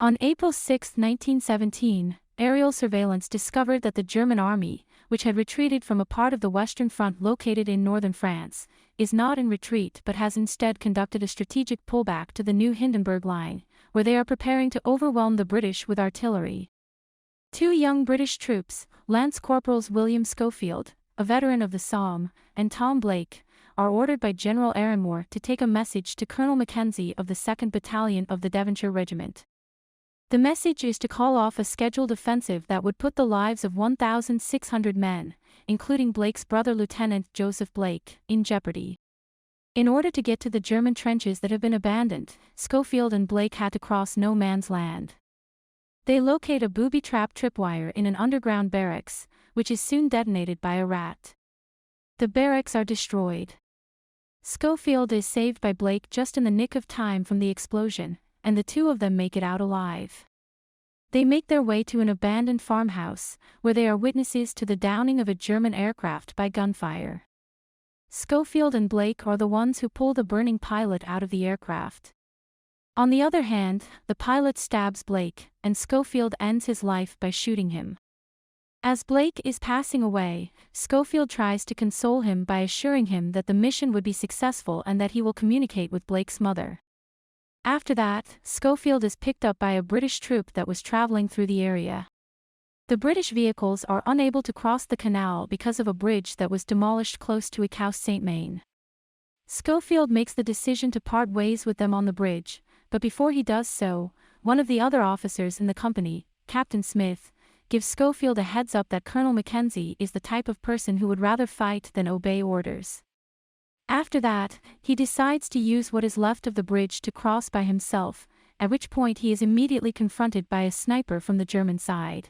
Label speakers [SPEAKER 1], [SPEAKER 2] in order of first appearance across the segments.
[SPEAKER 1] On April 6, 1917, aerial surveillance discovered that the German army, which had retreated from a part of the Western Front located in northern France, is not in retreat but has instead conducted a strategic pullback to the new Hindenburg Line, where they are preparing to overwhelm the British with artillery. Two young British troops, Lance Corporals William Schofield, a veteran of the Somme, and Tom Blake, are ordered by General Erinmore to take a message to Colonel Mackenzie of the Second Battalion of the Devonshire Regiment. The message is to call off a scheduled offensive that would put the lives of 1,600 men, including Blake's brother Lieutenant Joseph Blake, in jeopardy. In order to get to the German trenches that have been abandoned, Schofield and Blake had to cross no man's land. They locate a booby-trap tripwire in an underground barracks, which is soon detonated by a rat. The barracks are destroyed. Schofield is saved by Blake just in the nick of time from the explosion, and the two of them make it out alive. They make their way to an abandoned farmhouse, where they are witnesses to the downing of a German aircraft by gunfire. Schofield and Blake are the ones who pull the burning pilot out of the aircraft. On the other hand, the pilot stabs Blake, and Schofield ends his life by shooting him. As Blake is passing away, Schofield tries to console him by assuring him that the mission would be successful and that he will communicate with Blake's mother. After that, Schofield is picked up by a British troop that was traveling through the area. The British vehicles are unable to cross the canal because of a bridge that was demolished close to Écaus-Saint-Maine. Schofield makes the decision to part ways with them on the bridge, but before he does so, one of the other officers in the company, Captain Smith, gives Schofield a heads-up that Colonel Mackenzie is the type of person who would rather fight than obey orders. After that, he decides to use what is left of the bridge to cross by himself, at which point he is immediately confronted by a sniper from the German side.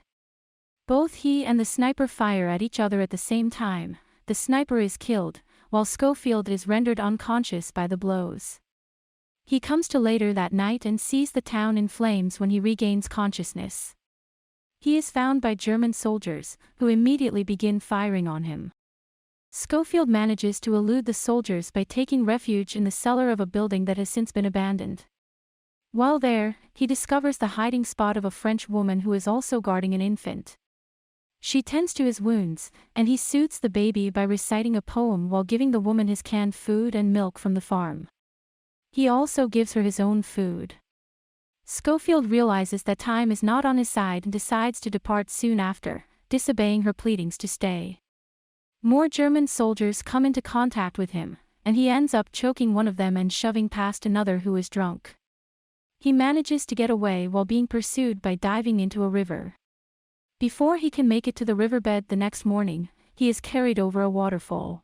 [SPEAKER 1] Both he and the sniper fire at each other at the same time. The sniper is killed, while Schofield is rendered unconscious by the blows. He comes to later that night and sees the town in flames when he regains consciousness. He is found by German soldiers, who immediately begin firing on him. Schofield manages to elude the soldiers by taking refuge in the cellar of a building that has since been abandoned. While there, he discovers the hiding spot of a French woman who is also guarding an infant. She tends to his wounds, and he soothes the baby by reciting a poem while giving the woman his canned food and milk from the farm. He also gives her his own food. Schofield realizes that time is not on his side and decides to depart soon after, disobeying her pleadings to stay. More German soldiers come into contact with him, and he ends up choking one of them and shoving past another who is drunk. He manages to get away while being pursued by diving into a river. Before he can make it to the riverbed the next morning, he is carried over a waterfall.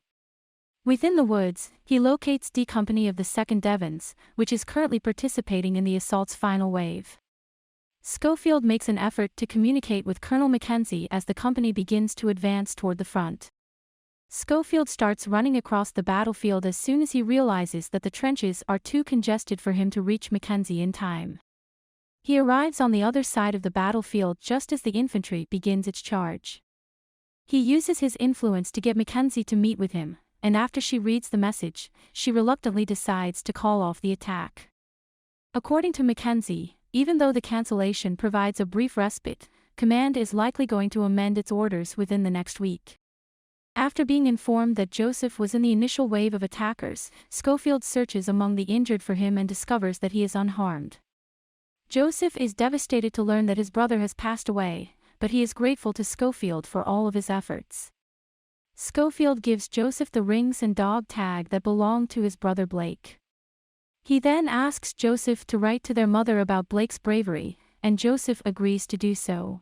[SPEAKER 1] Within the woods, he locates D Company of the 2nd Devons, which is currently participating in the assault's final wave. Schofield makes an effort to communicate with Colonel Mackenzie as the company begins to advance toward the front. Schofield starts running across the battlefield as soon as he realizes that the trenches are too congested for him to reach Mackenzie in time. He arrives on the other side of the battlefield just as the infantry begins its charge. He uses his influence to get Mackenzie to meet with him, and after she reads the message, she reluctantly decides to call off the attack. According to Mackenzie, even though the cancellation provides a brief respite, command is likely going to amend its orders within the next week. After being informed that Joseph was in the initial wave of attackers, Schofield searches among the injured for him and discovers that he is unharmed. Joseph is devastated to learn that his brother has passed away, but he is grateful to Schofield for all of his efforts. Schofield gives Joseph the rings and dog tag that belonged to his brother Blake. He then asks Joseph to write to their mother about Blake's bravery, and Joseph agrees to do so.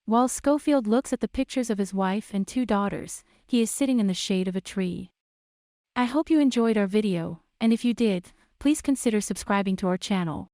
[SPEAKER 1] While Schofield looks at the pictures of his wife and 2 daughters, he is sitting in the shade of a tree. I hope you enjoyed our video, and if you did, please consider subscribing to our channel.